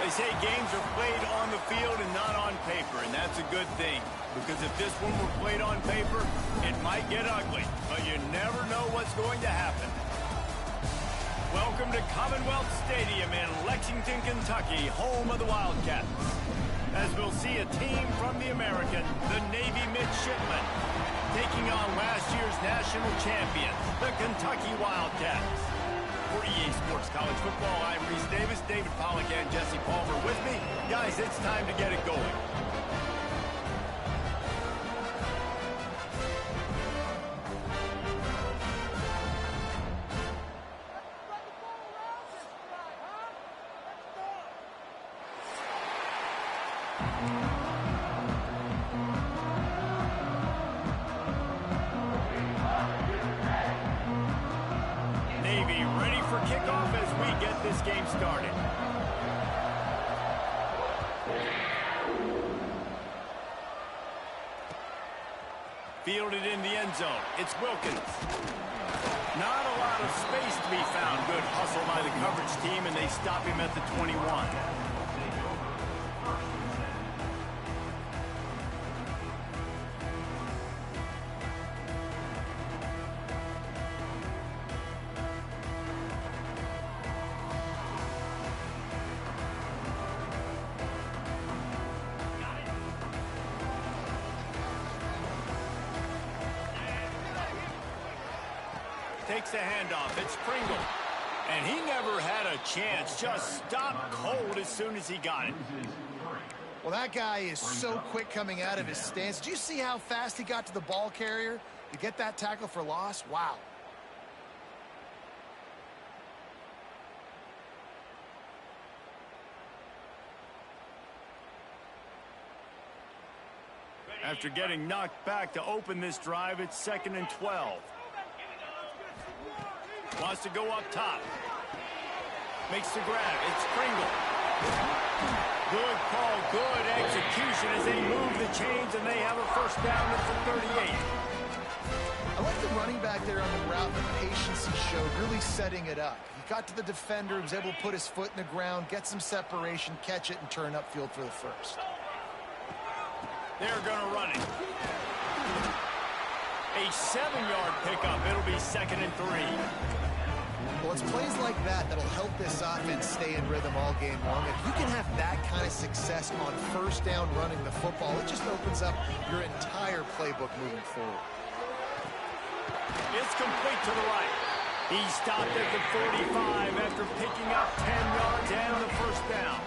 They say games are played on the field and not on paper, and that's a good thing. Because if this one were played on paper, it might get ugly. But you never know what's going to happen. Welcome to Commonwealth Stadium in Lexington, Kentucky, home of the Wildcats. As we'll see a team from the American, the Navy Midshipmen, taking on last year's national champions, the Kentucky Wildcats. For EA Sports College Football, I'm Reese Davis, David Pollack, and Jesse Palmer with me. Guys, it's time to get it going. Navy ready for kickoff as we get this game started. Fielded in the end zone. It's Wilkins. Not a lot of space to be found. Good hustle by the coverage team, and they stop him at the 21. Takes the handoff. It's Pringle. And he never had a chance. Just stopped cold as soon as he got it. Well, that guy is so quick coming out of his stance. Did you see how fast he got to the ball carrier to get that tackle for loss? Wow. After getting knocked back to open this drive, it's 2nd and 12. Wants to go up top. Makes the grab. It's Pringle. Good call, good execution as they move the chains, and they have a first down at the 38. I like the running back there on the route, the patience he showed, really setting it up. He got to the defender, was able to put his foot in the ground, get some separation, catch it, and turn upfield for the first. They're going to run it. A 7-yard pickup. It'll be 2nd and 3. Well, it's plays like that that'll help this offense stay in rhythm all game long. If you can have that kind of success on first down running the football, it just opens up your entire playbook moving forward. It's complete to the right. He stopped at the 45 after picking up 10 yards and the first down.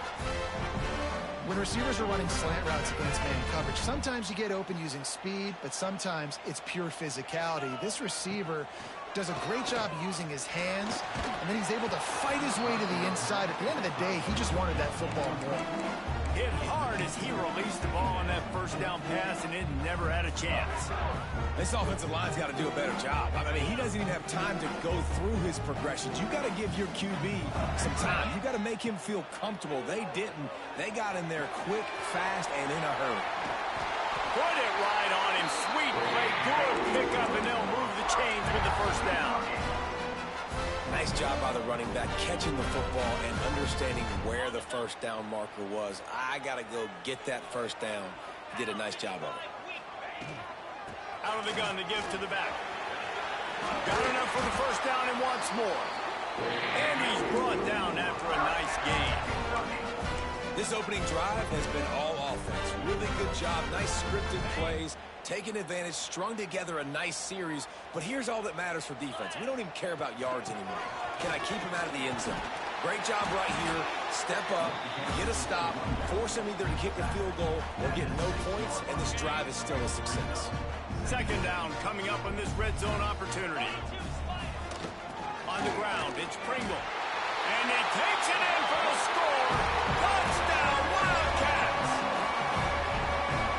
When receivers are running slant routes against man coverage, sometimes you get open using speed, but sometimes it's pure physicality. This receiver does a great job using his hands, and then he's able to fight his way to the inside. At the end of the day, he just wanted that football more. Hit hard as he released the ball on that first down pass, and it never had a chance. This offensive line's got to do a better job. I mean, he doesn't even have time to go through his progressions. You got to give your QB some time. You got to make him feel comfortable. They didn't. They got in there quick, fast, and in a hurry. Put it right on him. Sweet play. Good pickup, and they'll move the chains with the first down. Nice job by the running back catching the football and understanding where the first down marker was. I got to go get that first down. He did a nice job of it. Out of the gun to give to the back. Got enough for the first down and wants more. And he's brought down after a nice gain. This opening drive has been all offense. Really good job. Nice scripted plays. Taking advantage, strung together a nice series. But here's all that matters for defense. We don't even care about yards anymore. Can I keep him out of the end zone? Great job right here. Step up, get a stop, force him either to kick a field goal or get no points, and this drive is still a success. 2nd down coming up on this red zone opportunity. On the ground, it's Pringle. And he takes it in for the score. Touchdown, Wildcats!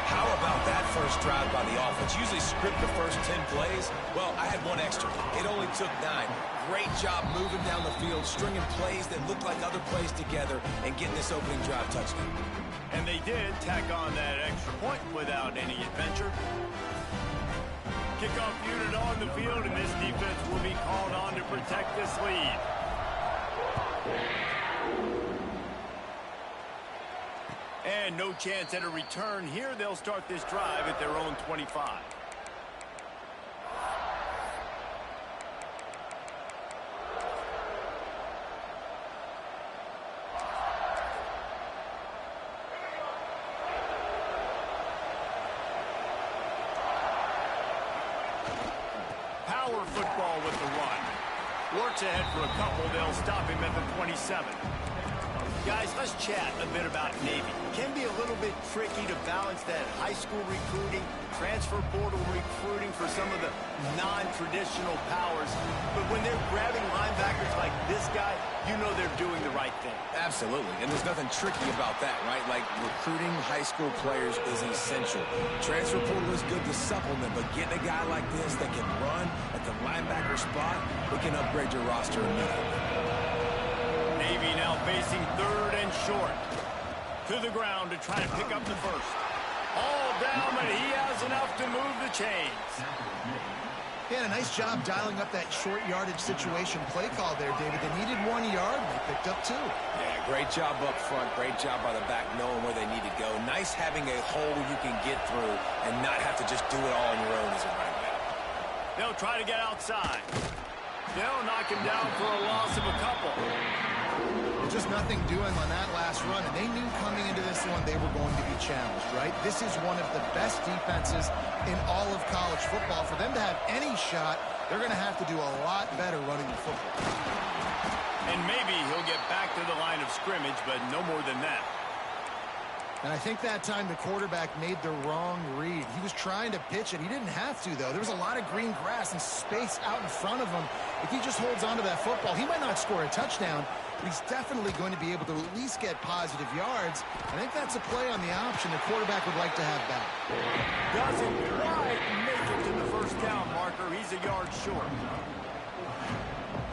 How about that first drive by the offense? Usually script the first 10 plays. Well, I had one extra. It only took 9. Great job moving down the field, stringing plays that look like other plays together, and getting this opening drive touchdown. And they did tack on that extra point without any adventure. Kickoff unit on the field, and this defense will be called on to protect this lead. And no chance at a return here. They'll start this drive at their own 25. Power football with the run. Works ahead for a couple. They'll stop him at the 27. Guys, let's chat a bit about Navy. It can be a little bit tricky to balance that high school recruiting, transfer portal recruiting for some of the non-traditional powers. But when they're grabbing linebackers like this guy, you know they're doing the right thing. Absolutely, and there's nothing tricky about that, right? Like, recruiting high school players is essential. Transfer portal is good to supplement, but getting a guy like this that can run at the linebacker spot, it can upgrade your roster immediately. Navy now facing third and short. To the ground to try to pick up the first. All down, but he has enough to move the chains. He had a nice job dialing up that short yardage situation play call there, David. They needed 1 yard, and they picked up 2. Yeah, great job up front. Great job by the back knowing where they need to go. Nice having a hole you can get through and not have to just do it all on your own as a running back. They'll try to get outside. They'll knock him down for a loss of a couple. Just nothing doing on that last run, and they knew coming into this one they were going to be challenged, right? This is one of the best defenses in all of college football. For them to have any shot, they're going to have to do a lot better running the football. And maybe he'll get back to the line of scrimmage, but no more than that. And I think that time the quarterback made the wrong read. He was trying to pitch it. He didn't have to, though. There was a lot of green grass and space out in front of him. If he just holds on to that football, he might not score a touchdown, but he's definitely going to be able to at least get positive yards. I think that's a play on the option the quarterback would like to have back. Doesn't quite make it to the first down marker. He's a yard short.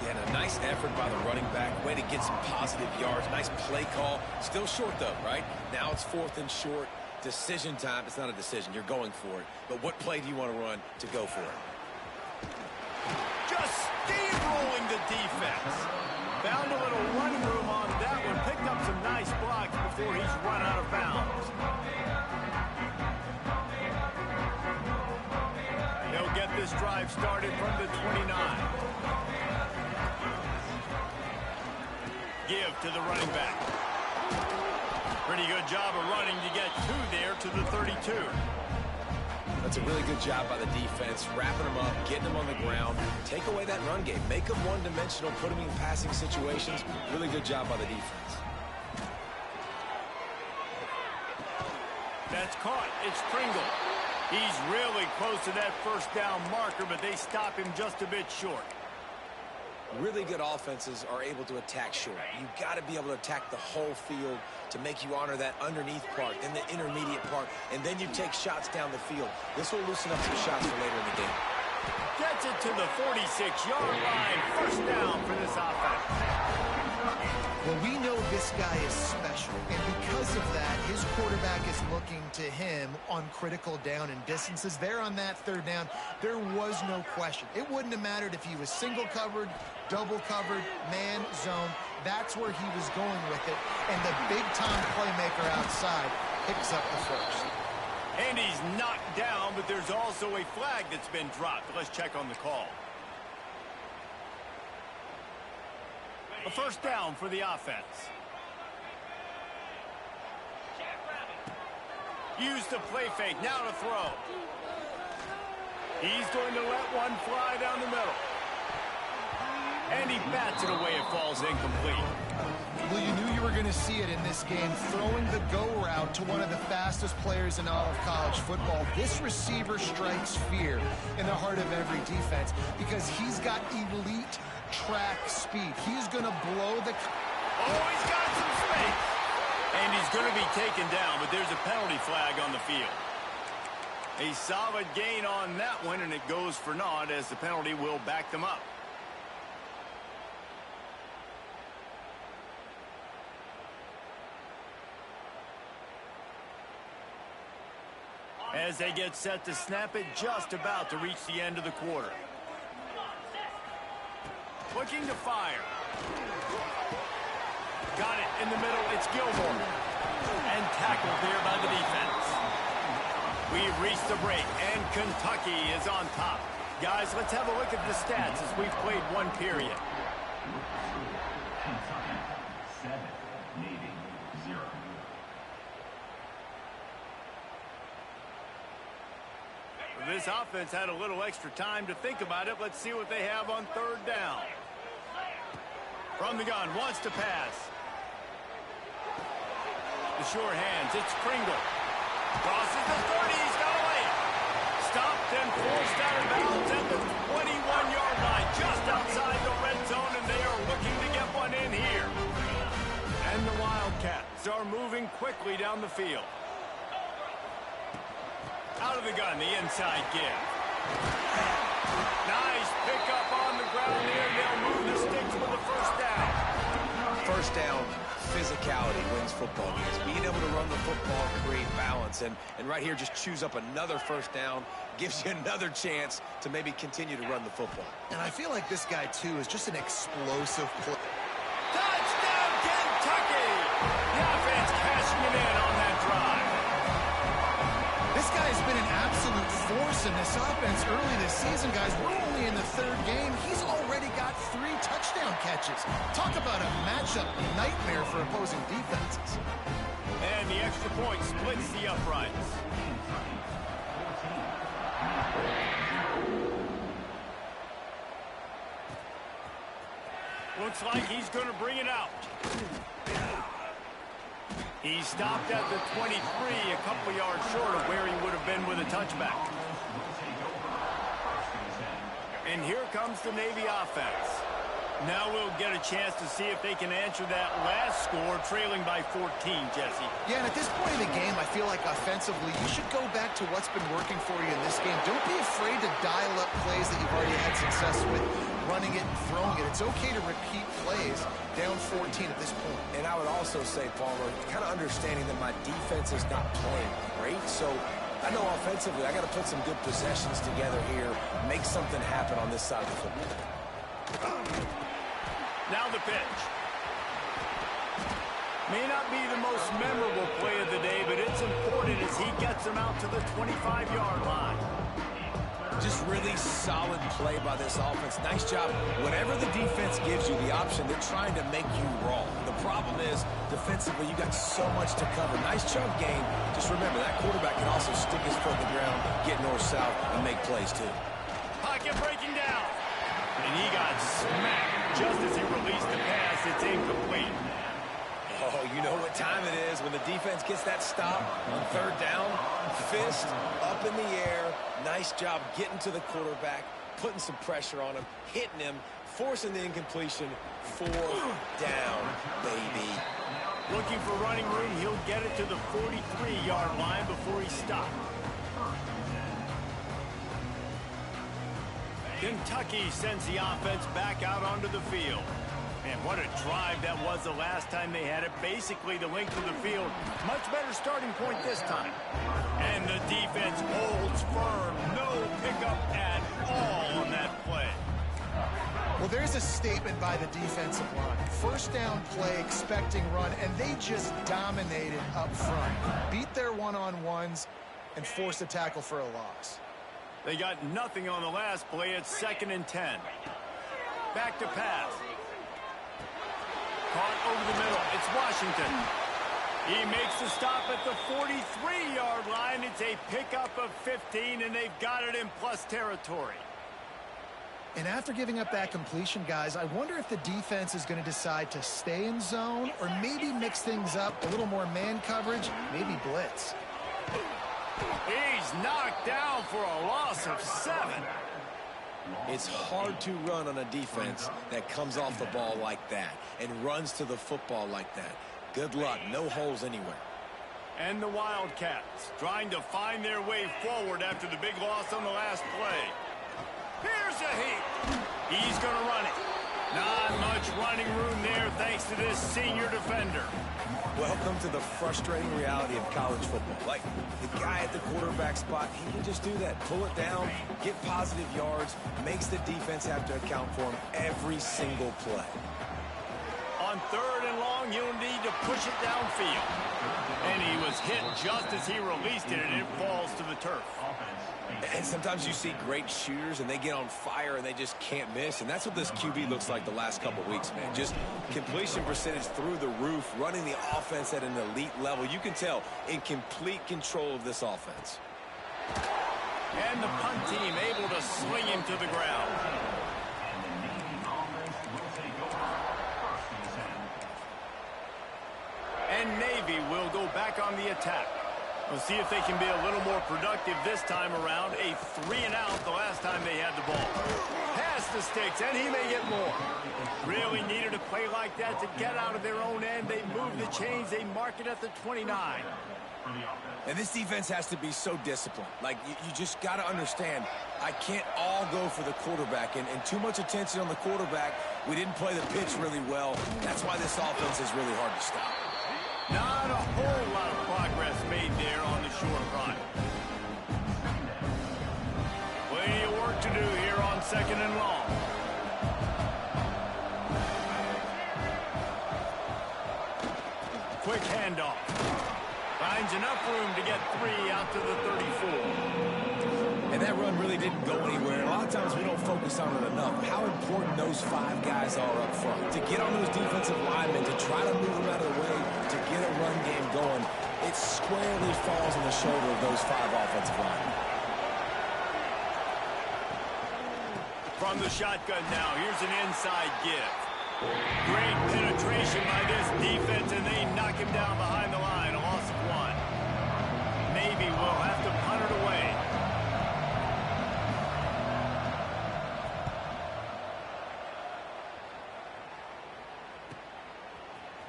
Yeah, and a nice effort by the running back. Way to get some positive yards. Nice play call. Still short, though, right? Now it's 4th and short. Decision time. It's not a decision. You're going for it. But what play do you want to run to go for it? Just steamrolling the defense. Found a little running room on that one. Picked up some nice blocks before he's run out of bounds. They'll get this drive started from the 29. Give to the running back. Pretty good job of running to get 2 there to the 32. That's a really good job by the defense, wrapping them up, getting them on the ground. Take away that run game. Make them one-dimensional, put them in passing situations. Really good job by the defense. That's caught. It's Pringle. He's really close to that first down marker, but they stop him just a bit short. Really good offenses are able to attack short. You've got to be able to attack the whole field to make you honor that underneath part, then the intermediate part, and then you take shots down the field. This will loosen up some shots for later in the game. Gets it to the 46-yard line. First down for this offense. Well, we know this guy is special, and because of that, his quarterback is looking to him on critical down and distances. There on that 3rd down, there was no question. It wouldn't have mattered if he was single covered, double covered, man, zone. That's where he was going with it, and the big-time playmaker outside picks up the first. And he's knocked down, but there's also a flag that's been dropped. Let's check on the call. A first down for the offense. Used to play fake, now to throw. He's going to let one fly down the middle. And he bats it away. It falls incomplete. Well, you knew you were going to see it in this game, throwing the go route to one of the fastest players in all of college football. This receiver strikes fear in the heart of every defense because he's got elite track speed. He's going to blow the... Oh, he's got some space. And he's going to be taken down, but there's a penalty flag on the field. A solid gain on that one, and it goes for naught as the penalty will back them up. As they get set to snap it, just about to reach the end of the quarter. Looking to fire. Got it in the middle. It's Gilmore. And tackled there by the defense. We've reached the break, and Kentucky is on top. Guys, let's have a look at the stats as we've played one period. Kentucky 7, Navy 0. This offense had a little extra time to think about it. Let's see what they have on third down. From the gun, wants to pass. The sure hands, it's Pringle. Crosses the 30, he's got away. Stopped and forced out of bounds at the 21-yard line, just outside the red zone, and they are looking to get one in here. And the Wildcats are moving quickly down the field. Out of the gun, the inside give. Nice pickup on the ground there. They'll move the sticks with the first down. First down, physicality wins football games. Being able to run the football, create balance, and right here just choose up another first down, gives you another chance to maybe continue to run the football. And I feel like this guy, too, is just an explosive play. Touchdown, Kentucky! The offense cashing it in on that drive. This guy's been an absolute force in this offense early this season, guys. We're only in the third game. He's already got 3 touchdown catches. Talk about a matchup nightmare for opposing defenses. And the extra point splits the uprights. Looks like he's going to bring it out. He stopped at the 23, a couple yards short of where he would have been with a touchback. And here comes the Navy offense. Now we'll get a chance to see if they can answer that last score, trailing by 14, Jesse. Yeah, and at this point in the game, I feel like offensively, you should go back to what's been working for you in this game. Don't be afraid to dial up plays that you've already had success with, running it and throwing it. It's okay to repeat plays down 14 at this point. And I would also say, Palmer, kind of understanding that my defense is not playing great, so I know offensively I got to put some good possessions together here, make something happen on this side of the football. Now the pitch. May not be the most memorable play of the day, but it's important as he gets them out to the 25-yard line. Just really solid play by this offense. Nice job. Whatever the defense gives you the option, they're trying to make you wrong. The problem is, defensively, you got so much to cover. Nice chunk game. Just remember, that quarterback can also stick his foot in the ground, get north-south, and make plays, too. Pocket breaking down. And he got smacked just as he released the pass. It's incomplete. Oh, you know what time it is when the defense gets that stop on third down. Fist up in the air. Nice job getting to the quarterback, putting some pressure on him, hitting him, forcing the incompletion. 4 down, baby. Looking for running room. He'll get it to the 43-yard line before he stopped. Kentucky sends the offense back out onto the field. And what a drive that was the last time they had it. Basically the length of the field. Much better starting point this time. And the defense holds firm. No pickup at all on that play. Well, there's a statement by the defensive line. First down play, expecting run, and they just dominated up front. Beat their one-on-ones and forced a tackle for a loss. They got nothing on the last play. It's 2nd and 10. Back to pass. Caught over the middle. It's Washington. He makes the stop at the 43-yard line. It's a pickup of 15, and they've got it in plus territory. And after giving up that completion, guys, I wonder if the defense is going to decide to stay in zone or maybe mix things up, a little more man coverage, maybe blitz. He's knocked down for a loss of 7. It's hard to run on a defense that comes off the ball like that and runs to the football like that. Good luck. No holes anywhere. And the Wildcats trying to find their way forward after the big loss on the last play. Here's a heat. He's going to run it. Not much running room there thanks to this senior defender. Welcome to the frustrating reality of college football. Like, the guy at the quarterback spot, he can just do that. Pull it down, get positive yards, makes the defense have to account for him every single play. On on 3rd and long, you'll need to push it downfield. And he was hit just as he released it, and it falls to the turf. And sometimes you see great shooters, and they get on fire, and they just can't miss. And that's what this QB looks like the last couple weeks, man. Just completion percentage through the roof, running the offense at an elite level. You can tell in complete control of this offense. And the punt team able to sling him to the ground. And Navy will go back on the attack. We'll see if they can be a little more productive this time around. A 3-and-out the last time they had the ball. Pass the sticks, and he may get more. Really needed a play like that to get out of their own end. They move the chains. They mark it at the 29. And this defense has to be so disciplined. Like, you just got to understand, I can't all go for the quarterback. And too much attention on the quarterback. We didn't play the pitch really well. That's why this offense is really hard to stop. Not a whole lot of progress made there on the short run. Plenty of work to do here on 2nd and long. Quick handoff. Finds enough room to get 3 out to the 34. And that run really didn't go anywhere. A lot of times we don't focus on it enough. How important those 5 guys are up front. To get on those defensive linemen, to try to move them out of the way, to get a run game going, it squarely falls on the shoulder of those 5 offensive linemen. From the shotgun now, here's an inside give. Great penetration by this defense, and they knock him down behind the line. A loss of 1. Navy will have to punt it away.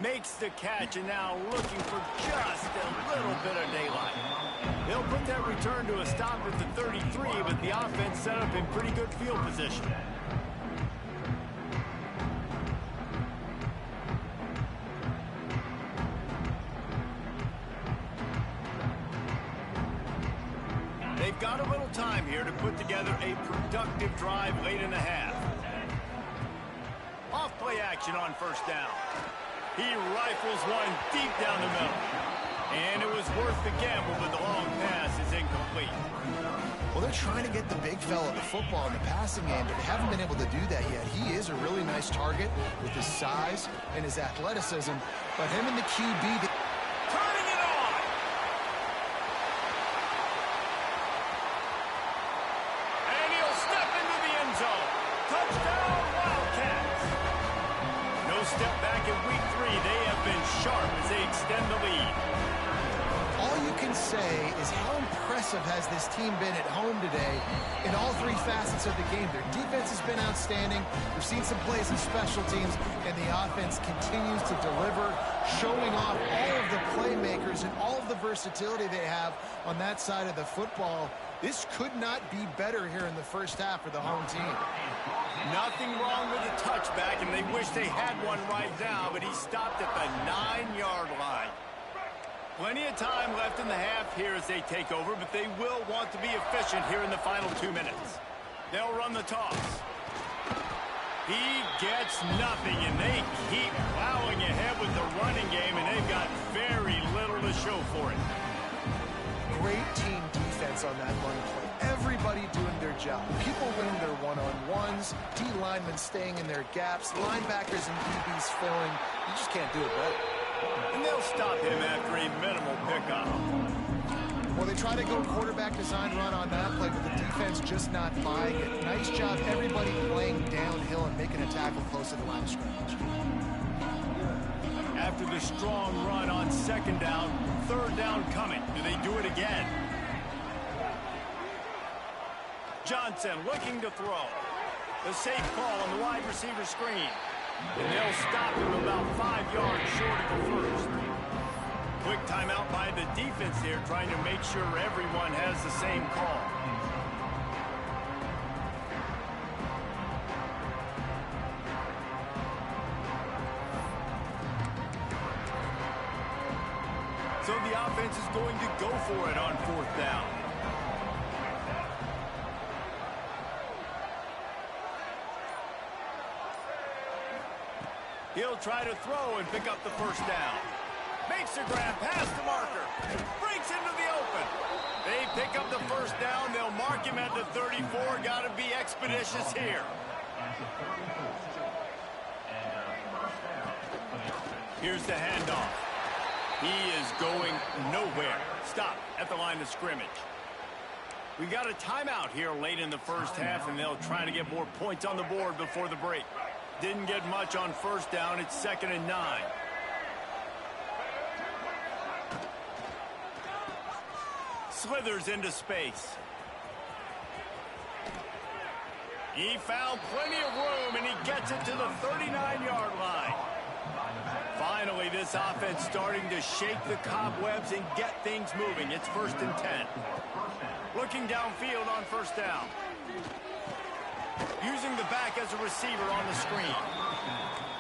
Makes the catch, and now looking for just a little bit of daylight. They'll put that return to a stop at the 33, but the offense set up in pretty good field position. They've got a little time here to put together a productive drive late in the half. Off play action on 1st down. He rifles one deep down the middle. And it was worth the gamble, but the long pass is incomplete. Well, they're trying to get the big fella the football in the passing game, but they haven't been able to do that yet. He is a really nice target with his size and his athleticism, but him and the QB... Turning it on! And he'll step into the end zone. Touchdown, Wildcats! No step back in week 3. They have been sharp as they extend the lead. All you can say is how impressive has this team been at home today in all 3 facets of the game. Their defense has been outstanding. We've seen some plays in special teams, and the offense continues to deliver, showing off all of the playmakers and all of the versatility they have on that side of the football. This could not be better here in the first half for the home team. Nothing wrong with the touchback, and they wish they had one right now, but he stopped at the 9-yard line. Plenty of time left in the half here as they take over, but they will want to be efficient here in the final 2 minutes. They'll run the toss. He gets nothing, and they keep plowing ahead with the running game, and they've got very little to show for it. Great team defense on that run play. Everybody doing their job. People winning their one-on-ones, D linemen staying in their gaps, linebackers and DBs filling. You just can't do it better. And they'll stop him after a minimal pickup. Well, they try to go quarterback design run on that play, but the defense just not buying it. Nice job, everybody playing downhill and making a tackle close to the line of scrimmage. After the strong run on 2nd down, 3rd down coming. Do they do it again? Johnson looking to throw. The safe call on the wide receiver screen. And they'll stop him about 5 yards short of the first. Quick timeout by the defense there, trying to make sure everyone has the same call. So the offense is going to go for it on 4th down. He'll try to throw and pick up the first down. Makes a grab past the marker. Breaks into the open. They pick up the first down. They'll mark him at the 34. Got to be expeditious here. Here's the handoff. He is going nowhere. Stop at the line of scrimmage. We got a timeout here late in the first half, and they'll try to get more points on the board before the break. Didn't get much on first down. It's 2nd and 9. Slithers into space. He found plenty of room, and he gets it to the 39-yard line. Finally, this offense starting to shake the cobwebs and get things moving. It's 1st and 10. Looking downfield on first down. Using the back as a receiver on the screen.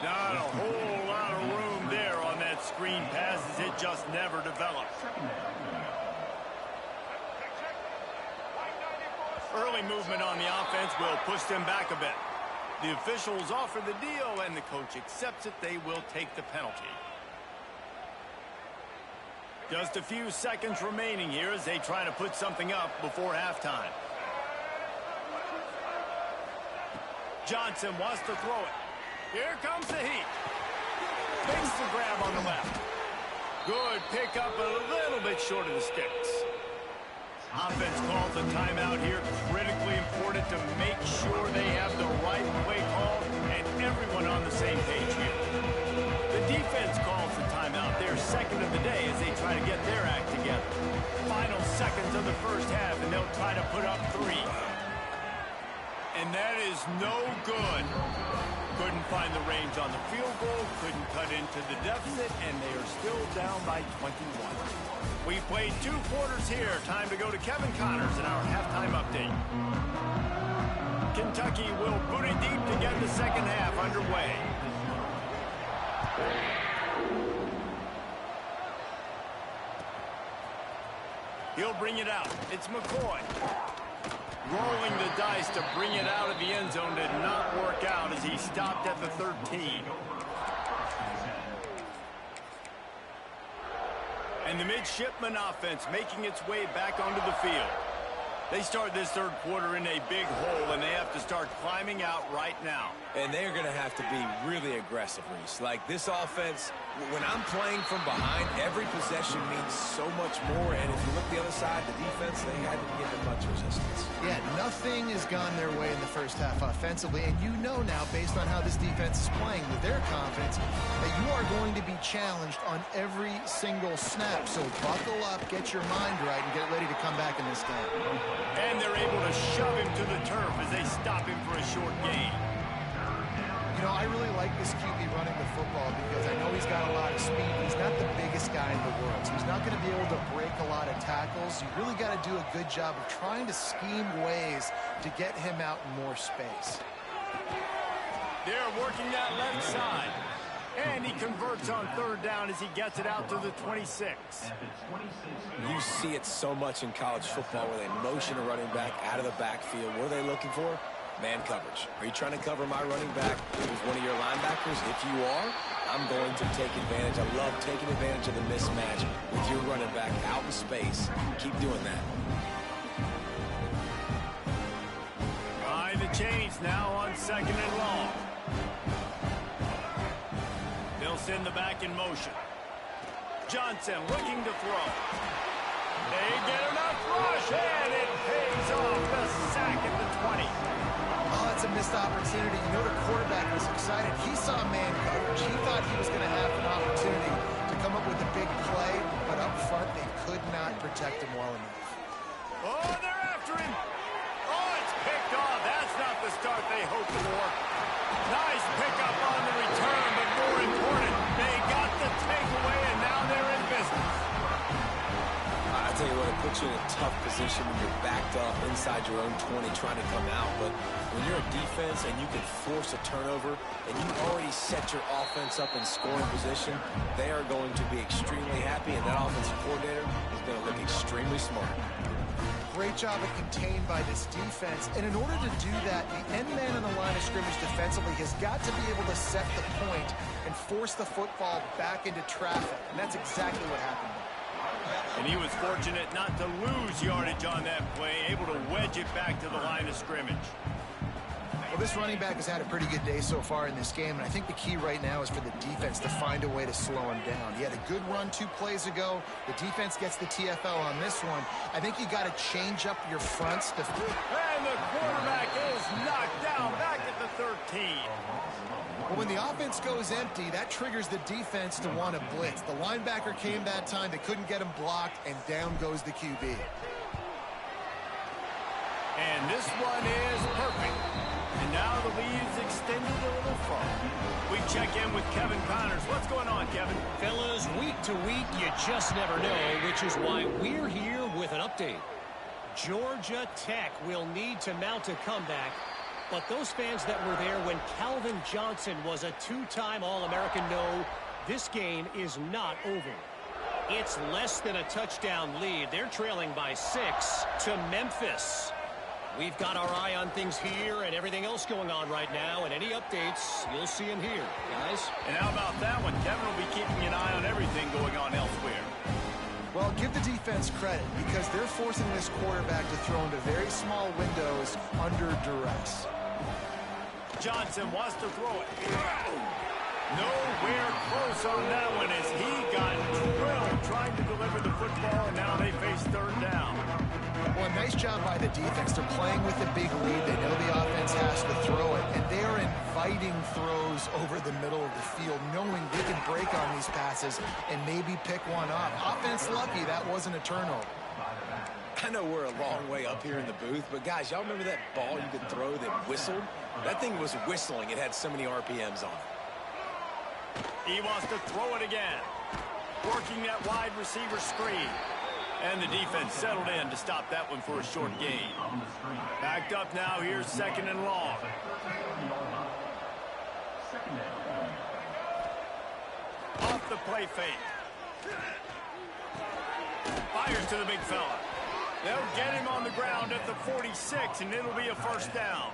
Not a whole lot of room there on that screen pass as it just never developed. Early movement on the offense will push them back a bit. The officials offer the deal, and the coach accepts it. They will take the penalty. Just a few seconds remaining here as they try to put something up before halftime. Johnson wants to throw it. Here comes the heat. Makes the grab on the left. Good pickup, a little bit short of the sticks. Offense calls a timeout here. Critically important to make sure they have the right play call and everyone on the same page here. The defense calls the timeout. Their second of the day as they try to get their act together. Final seconds of the first half, and they'll try to put up 3. And that is no good. Couldn't find the range on the field goal, couldn't cut into the deficit, and they are still down by 21. We played 2 quarters here. Time to go to Kevin Connors in our halftime update. Kentucky will boot it deep to get the second half underway. He'll bring it out. It's McCoy. Rolling the dice to bring it out of the end zone did not work out as he stopped at the 13. And the midshipman offense making its way back onto the field. They start this third quarter in a big hole, and they have to start climbing out right now. And they're going to have to be really aggressive, Reese. Like this offense, when I'm playing from behind, every possession means so much more. And if you look the other side, the defense, they haven't given much resistance. Yeah, nothing has gone their way in the first half offensively. And you know now, based on how this defense is playing with their confidence, that you are going to be challenged on every single snap. So buckle up, get your mind right, and get ready to come back in this game. And they're able to shove him to the turf as they stop him for a short gain. You know, I really like this QB running the football because I know he's got a lot of speed. He's not the biggest guy in the world, so he's not going to be able to break a lot of tackles. You really got to do a good job of trying to scheme ways to get him out in more space. They're working that left side. And he converts on third down as he gets it out to the 26. You see it so much in college football where they motion a running back out of the backfield. What are they looking for? Man coverage. Are you trying to cover my running back with one of your linebackers? If you are, I'm going to take advantage. I love taking advantage of the mismatch with your running back out in space. Keep doing that. Behind the chains now on 2nd and long. They'll send the back in motion. Johnson looking to throw. They get enough rush, and it pays off. The sack at the 20. Oh, that's a missed opportunity. You know, the quarterback was excited. He saw man coverage. He thought he was going to have an opportunity to come up with a big play, but up front, they could not protect him well enough. Oh, they're after him. Oh, it's picked off. That's not the start they hoped for. Nice pickup on the return, but more important, they got the takeaway, and now they're in business. I tell you what, it puts you in a tough position when you're backed up inside your own 20 trying to come out. But when you're a defense and you can force a turnover and you already set your offense up in scoring position, they are going to be extremely happy, and that offensive coordinator is going to look extremely smart. great job of contained by this defense. And in order to do that, the end man on the line of scrimmage defensively has got to be able to set the point and force the football back into traffic. And that's exactly what happened. And he was fortunate not to lose yardage on that play, able to wedge it back to the line of scrimmage. Well, this running back has had a pretty good day so far in this game, and I think the key right now is for the defense to find a way to slow him down. He had a good run 2 plays ago. The defense gets the TFL on this one. I think you got to change up your fronts. And the quarterback is knocked down back at the 13. Well, when the offense goes empty, that triggers the defense to want to blitz. The linebacker came that time. They couldn't get him blocked, and down goes the QB. And this one is perfect. And now the lead's extended a little further. We check in with Kevin Connors. What's going on, Kevin? Fellas, week to week, you just never know, which is why we're here with an update. Georgia Tech will need to mount a comeback, but those fans that were there when Calvin Johnson was a 2-time All-American know this game is not over. It's less than a touchdown lead. They're trailing by 6 to Memphis. We've got our eye on things here and everything else going on right now, and any updates, you'll see them here, guys. And how about that one? Kevin will be keeping an eye on everything going on elsewhere. Well, give the defense credit because they're forcing this quarterback to throw into very small windows under duress. Johnson wants to throw it. Nowhere close on that one as he got drilled trying to deliver the football, and now they face 3rd down. Well, nice job by the defense. They're playing with a big lead. They know the offense has to throw it, and they are inviting throws over the middle of the field, knowing they can break on these passes and maybe pick one off. Offense lucky that wasn't a turnover. I know we're a long way up here in the booth, but guys, y'all remember that ball you could throw that whistled? That thing was whistling. It had so many RPMs on it. He wants to throw it again. Working that wide receiver screen. And the defense settled in to stop that one for a short gain. Backed up now, here's 2nd and long. Off the play fake. Fires to the big fella. They'll get him on the ground at the 46, and it'll be a 1st down.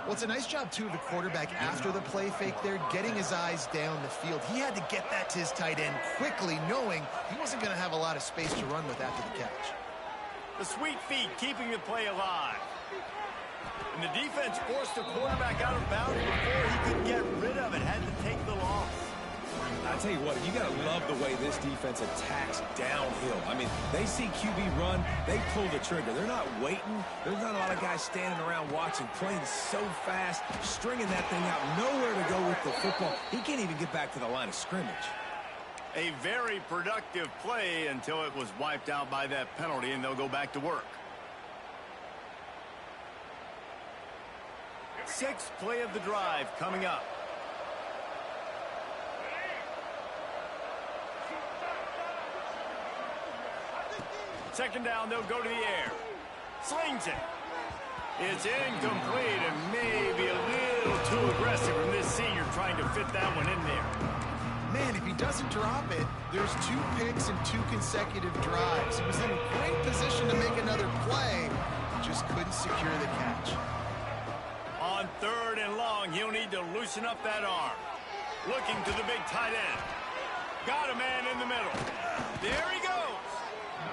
Well, it's a nice job, too, of the quarterback after the play fake there, getting his eyes down the field. He had to get that to his tight end quickly, knowing he wasn't going to have a lot of space to run with after the catch. The sweet feet keeping the play alive. And the defense forced the quarterback out of bounds before he could get rid of it, had to take the loss. I tell you what, you got to love the way this defense attacks downhill. I mean, they see QB run, they pull the trigger. They're not waiting. There's not a lot of guys standing around watching, playing so fast, stringing that thing out, nowhere to go with the football. He can't even get back to the line of scrimmage. A very productive play until it was wiped out by that penalty, and they'll go back to work. 6th play of the drive coming up. Second down, they'll go to the air. Slings it. It's incomplete and maybe a little too aggressive from this senior trying to fit that one in there. Man, if he doesn't drop it, there's 2 picks and 2 consecutive drives. He was in a great position to make another play. Just couldn't secure the catch. On 3rd and long, he'll need to loosen up that arm. Looking to the big tight end. Got a man in the middle. There he goes.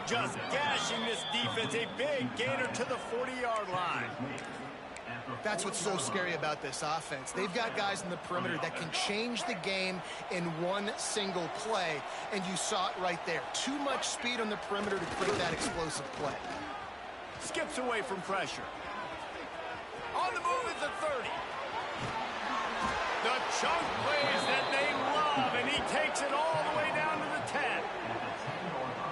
Just gashing this defense, a big gainer to the 40-yard line. That's what's so scary about this offense. They've got guys in the perimeter that can change the game in one single play, and you saw it right there. Too much speed on the perimeter to create that explosive play. Skips away from pressure. On the move is the 30. The chunk plays that they love, and he takes it all the way down to the 10.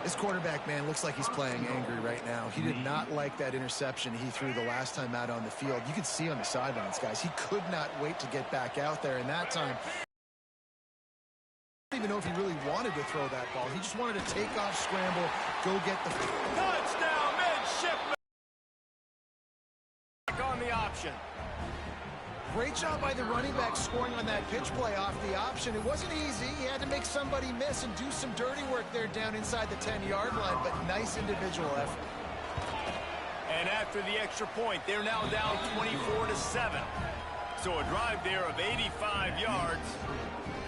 This quarterback, man, looks like he's playing angry right now. He did not like that interception he threw the last time out on the field. You could see on the sidelines, guys. He could not wait to get back out there, and that time, I don't even know if he really wanted to throw that ball. He just wanted to take off, scramble, go get the... Touchdown, midshipman! On the option. Great job by the running back scoring on that pitch play off the option. It wasn't easy. He had to make somebody miss and do some dirty work there down inside the 10-yard line, but nice individual effort. And after the extra point, they're now down 24-7. So a drive there of 85 yards.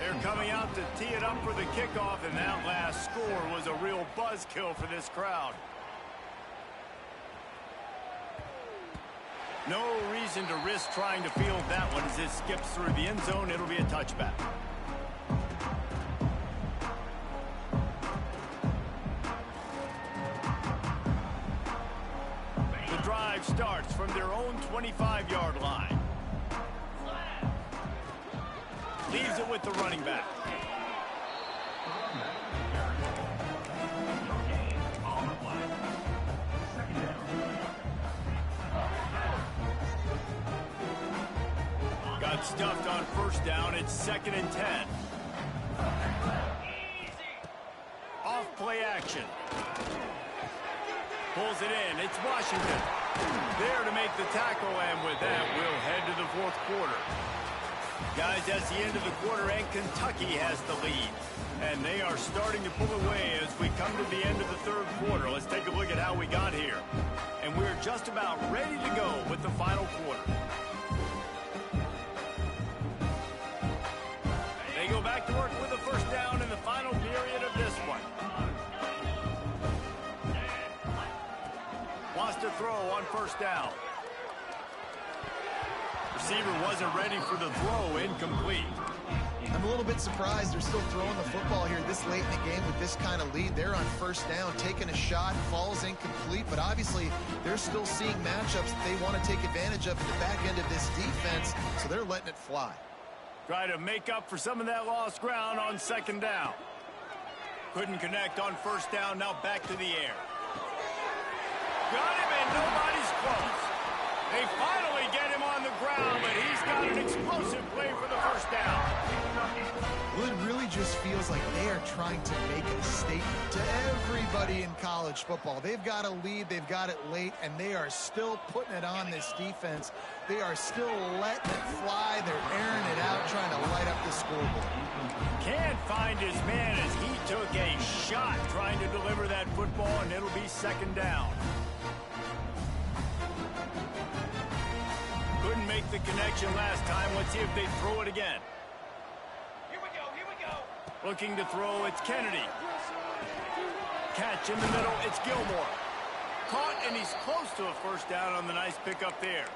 They're coming out to tee it up for the kickoff, and that last score was a real buzzkill for this crowd. No reason to risk trying to field that one as it skips through the end zone. It'll be a touchback. The drive starts from their own 25-yard line. Leaves it with the running back. Got stuffed on first down. It's 2nd and 10. Off play action. Pulls it in. It's Washington. There to make the tackle, and with that, we'll head to the fourth quarter. Guys, that's the end of the quarter, and Kentucky has the lead. And they are starting to pull away as we come to the end of the third quarter. Let's take a look at how we got here. And we're just about ready to go with the final quarter. They go back to work with a first down in the final period of this one. Wants to throw on first down. Receiver wasn't ready for the throw, incomplete. I'm a little bit surprised they're still throwing the football here this late in the game with this kind of lead. They're on first down, taking a shot, falls incomplete, but obviously they're still seeing matchups that they want to take advantage of at the back end of this defense, so they're letting it fly. Try to make up for some of that lost ground on second down. Couldn't connect on first down, now back to the air. Got him, and nobody's close. They finally get him on the ground, but he's got an explosive play for the first down. Well, it really just feels like they are trying to make a statement to everybody in college football. They've got a lead, they've got it late, and they are still putting it on this defense. They are still letting it fly. They're airing it out, trying to light up the scoreboard. Can't find his man as he took a shot trying to deliver that football, and it'll be second down. Couldn't make the connection last time. Let's see if they throw it again. Here we go. Looking to throw, it's Kennedy. Catch in the middle, it's Gilmore. Caught, and he's close to a first down on the nice pickup there.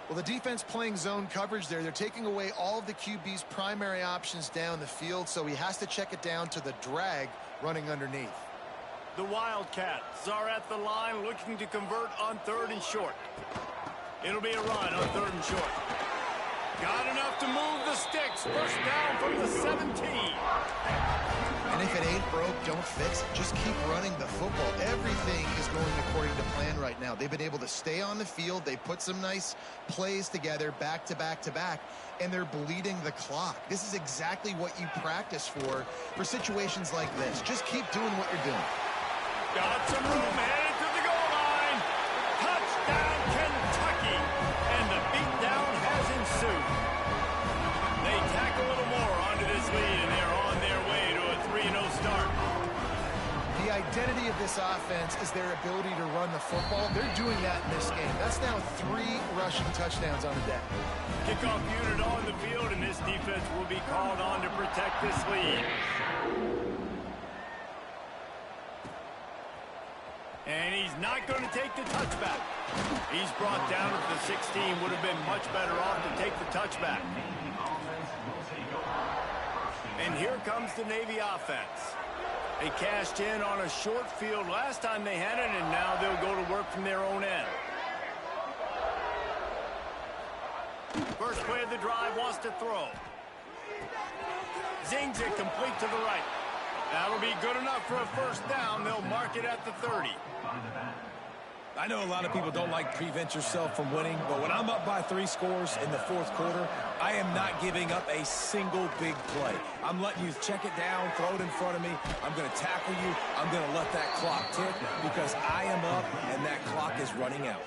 Well, the defense playing zone coverage there. They're taking away all of the QB's primary options down the field, so he has to check it down to the drag running underneath. The Wildcats are at the line looking to convert on 3rd and short. It'll be a run on 3rd and short. Got enough to move the sticks. First down from the 17. And if it ain't broke, don't fix it. Just keep running the football. Everything is going according to plan right now. They've been able to stay on the field. They put some nice plays together back to back to back, and they're bleeding the clock. This is exactly what you practice for situations like this. Just keep doing what you're doing. Got some room, headed to the goal line. Touchdown, Kentucky. And the beatdown has ensued. They tack a little more onto this lead, and they're on their way to a 3-0 start. The identity of this offense is their ability to run the football. They're doing that in this game. That's now 3 rushing touchdowns on the day. Kickoff unit on the field, and this defense will be called on to protect this lead. And he's not going to take the touchback. He's brought down at the 16. Would have been much better off to take the touchback. And here comes the Navy offense. They cashed in on a short field last time they had it, and now they'll go to work from their own end. First play of the drive, wants to throw. Zings it complete to the right. That'll be good enough for a first down. They'll mark it at the 30. I know a lot of people don't like prevent yourself from winning, but when I'm up by 3 scores in the fourth quarter, I am not giving up a single big play. I'm letting you check it down, throw it in front of me. I'm going to tackle you. I'm going to let that clock tick because I am up and that clock is running out.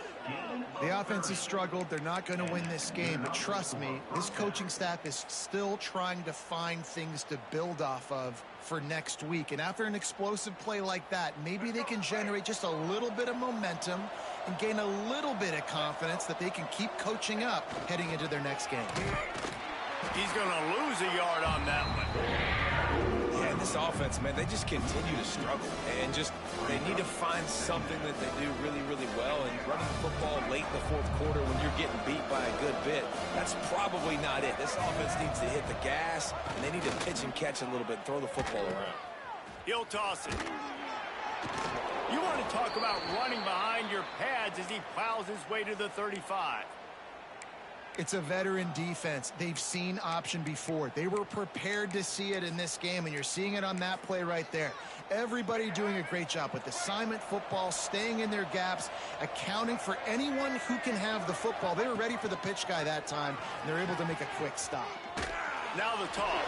The offense has struggled. They're not going to win this game. But trust me, this coaching staff is still trying to find things to build off of for next week. And after an explosive play like that, maybe they can generate just a little bit of momentum and gain a little bit of confidence that they can keep coaching up heading into their next game. He's going to lose a yard on that one. Yeah, this offense, man, they just continue to struggle. And they need to find something that they do really, really well. And running the football late in the fourth quarter when you're getting beat by a good bit, that's probably not it. This offense needs to hit the gas, and they need to pitch and catch a little bit and throw the football around. He'll toss it. You want to talk about running behind your pads as he plows his way to the 35. It's a veteran defense. They've seen option before. They were prepared to see it in this game, and you're seeing it on that play right there. Everybody doing a great job with assignment football, staying in their gaps, accounting for anyone who can have the football. They were ready for the pitch guy that time, and they're able to make a quick stop. Now the toss.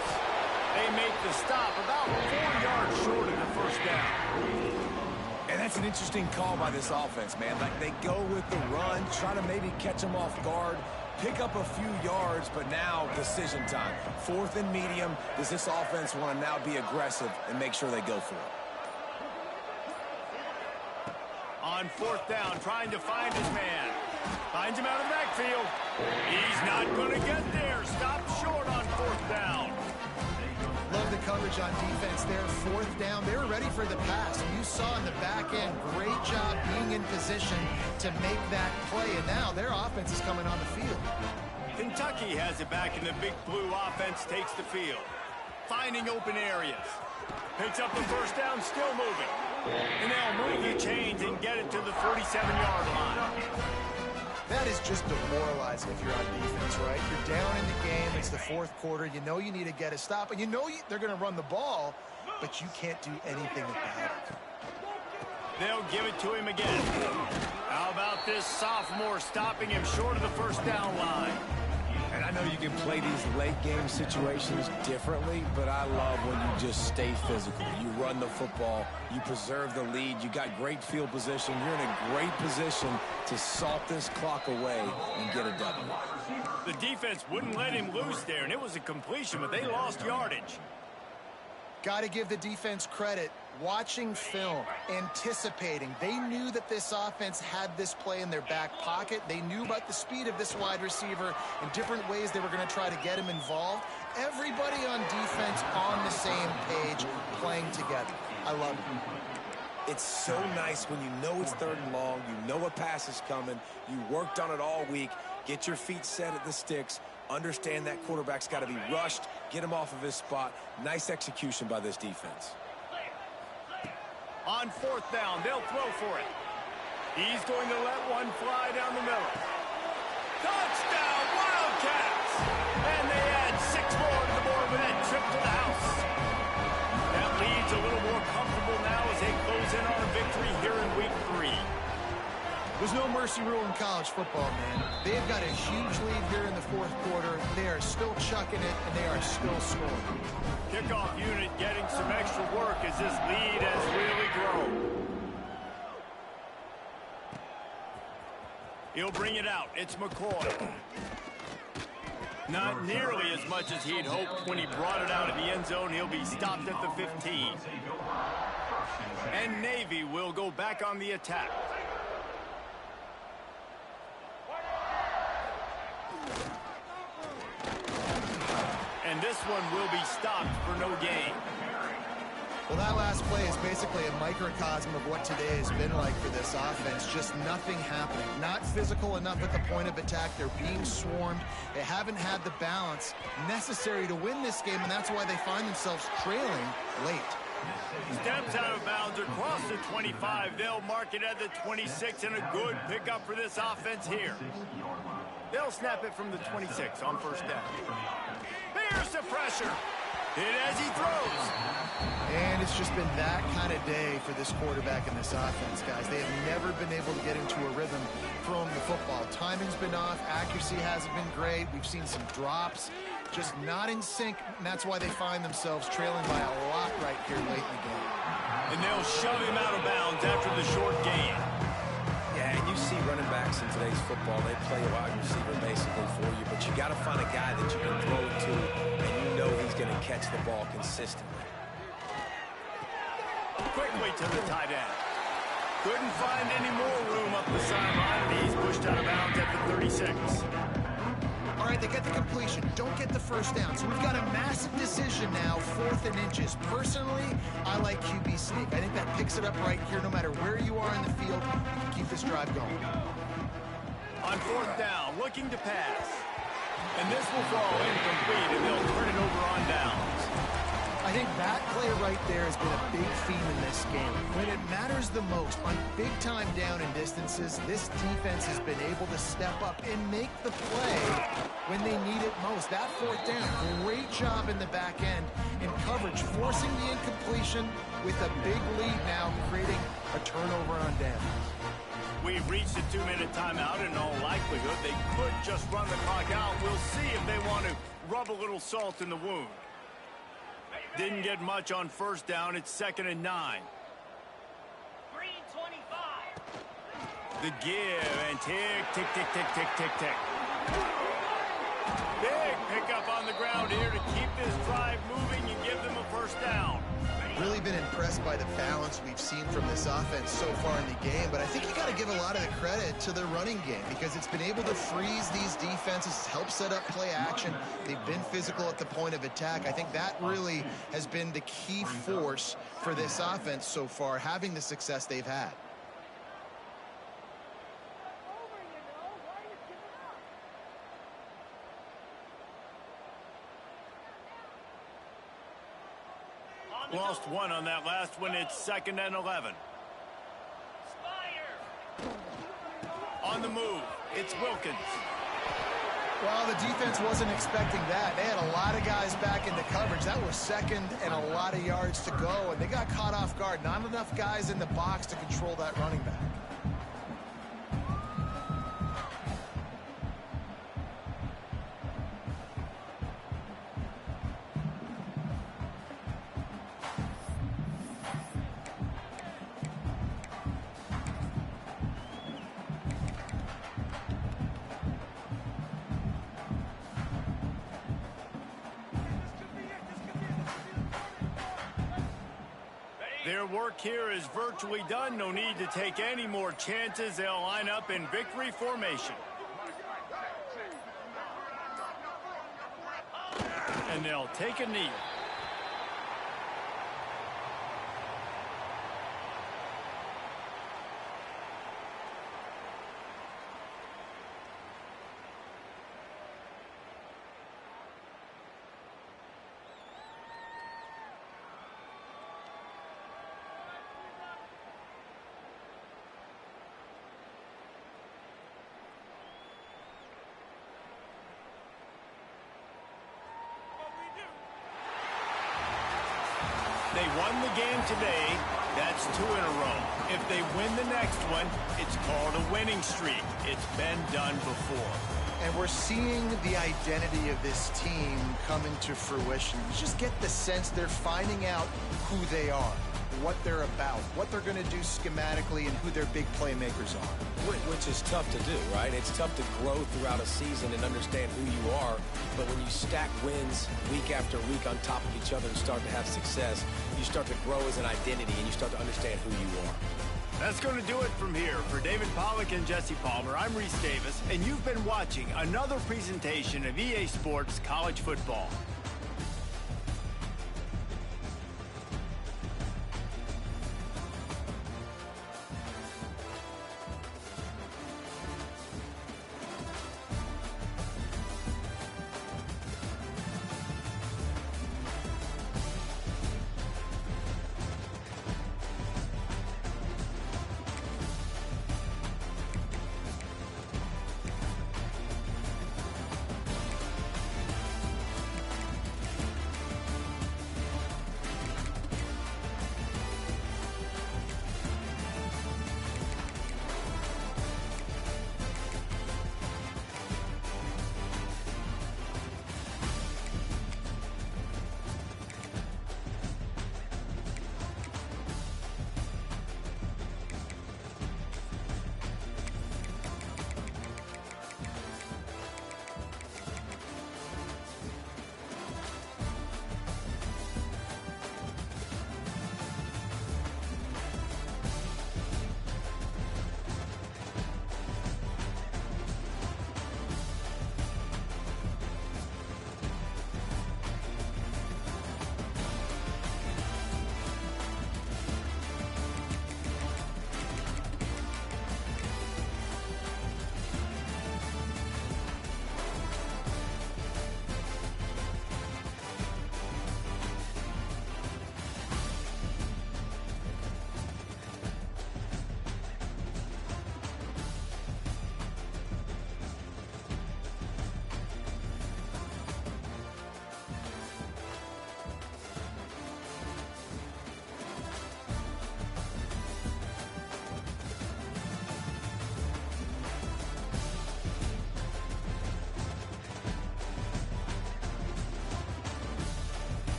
They make the stop about 4 yards short of the first down. And that's an interesting call by this offense, man. Like, they go with the run, try to maybe catch them off guard, pick up a few yards, but now decision time. 4th and medium. Does this offense want to now be aggressive and make sure they go for it? On 4th down, trying to find his man. Finds him out of the backfield. He's not going to get there. Stopped short on 4th down. Love the coverage on defense there. 4th down. They were ready for the pass. You saw in the back end, great job being in position to make that play. And now their offense is coming on the field. Kentucky has it back, and the Big Blue offense takes the field. Finding open areas. Picks up the first down, still moving. And they'll move the chains and get it to the 47-yard line. That is just demoralizing if you're on defense, right? You're down in the game. It's the 4th quarter. You know you need to get a stop, and you know they're going to run the ball, but you can't do anything about it. They'll give it to him again. How about this sophomore stopping him short of the first down line? And I know you can play these late-game situations differently, but I love when you just stay physical. You run the football, you preserve the lead, you got great field position, you're in a great position to salt this clock away and get a W. The defense wouldn't let him loose there, and it was a completion, but they lost yardage. Got to give the defense credit. Watching film, anticipating. They knew that this offense had this play in their back pocket. They knew about the speed of this wide receiver and different ways they were going to try to get him involved. Everybody on defense on the same page, playing together. I love it. It's so nice when you know it's 3rd and long, you know a pass is coming, you worked on it all week, get your feet set at the sticks, understand that quarterback's got to be rushed, get him off of his spot. Nice execution by this defense. On 4th down, they'll throw for it. He's going to let one fly down the middle. Touchdown, Wildcats! And they add 6 more to the board with that trip to the house. That lead's a little more comfortable now as they close in on a victory here in week 3. There's no mercy rule in college football, man. They've got a huge lead here in the 4th quarter. They are still chucking it, and they are still scoring. Kickoff unit getting some extra work as this lead has really grown. He'll bring it out. It's McCoy. Not nearly as much as he'd hoped when he brought it out of the end zone. He'll be stopped at the 15. And Navy will go back on the attack. And this one will be stopped for no gain. Well, that last play is basically a microcosm of what today has been like for this offense. Just nothing happening. Not physical enough at the point of attack. They're being swarmed. They haven't had the balance necessary to win this game, and that's why they find themselves trailing late. Steps out of bounds across the 25. They'll mark it at the 26, and a good pickup for this offense here. They'll snap it from the 26 on 1st down. Here's the pressure. Hit as he throws. And it's just been that kind of day for this quarterback and this offense, guys. They have never been able to get into a rhythm throwing the football. Timing's been off. Accuracy hasn't been great. We've seen some drops. Just not in sync, and that's why they find themselves trailing by a lot right here late in the game. And they'll shove him out of bounds after the short gain. Yeah, and you see running backs in today's football, they play a wide receiver basically for you, but you got to find a guy that you can throw it to, and you know he's going to catch the ball consistently. Quickly to the tight end. Couldn't find any more room up the sideline, and he's pushed out of bounds at the 36. All right, they get the completion. Don't get the first down. So we've got a massive decision now, 4th and inches. Personally, I like QB sneak. I think that picks it up right here. No matter where you are in the field, you can keep this drive going. On 4th down, looking to pass. And this will fall incomplete, and they'll turn it over on downs. I think that play right there has been a big theme in this game. When it matters the most, on big-time down and distances, this defense has been able to step up and make the play when they need it most. That 4th down, great job in the back end in coverage, forcing the incompletion with a big lead now, creating a turnover on downs. We've reached a 2-minute timeout. In all likelihood, they could just run the clock out. We'll see if they want to rub a little salt in the wound. Didn't get much on 1st down. It's 2nd and 9. Green 25. The give and tick, tick, tick, tick, tick, tick, tick. Big pickup on the ground here to keep this drive moving and give them a 1st down. Really been impressed by the balance we've seen from this offense so far in the game, but I think you got to give a lot of the credit to the running game because it's been able to freeze these defenses, help set up play action. They've been physical at the point of attack. I think that really has been the key force for this offense so far, having the success they've had. Lost one on that last one. It's 2nd and 11. On the move, it's Wilkins. Well, the defense wasn't expecting that. They had a lot of guys back into coverage. That was 2nd and a lot of yards to go, and they got caught off guard. Not enough guys in the box to control that running back. Their work here is virtually done. No need to take any more chances. They'll line up in victory formation. And they'll take a knee. They won the game today. That's 2 in a row. If they win the next one, it's called a winning streak. It's been done before. And we're seeing the identity of this team coming to fruition. You just get the sense they're finding out who they are, what they're about, what they're going to do schematically, and who their big playmakers are. Which is tough to do, right? It's tough to grow throughout a season and understand who you are, but when you stack wins week after week on top of each other and start to have success, you start to grow as an identity and you start to understand who you are. That's going to do it from here. For David Pollack and Jesse Palmer, I'm Reese Davis, and you've been watching another presentation of EA Sports College Football.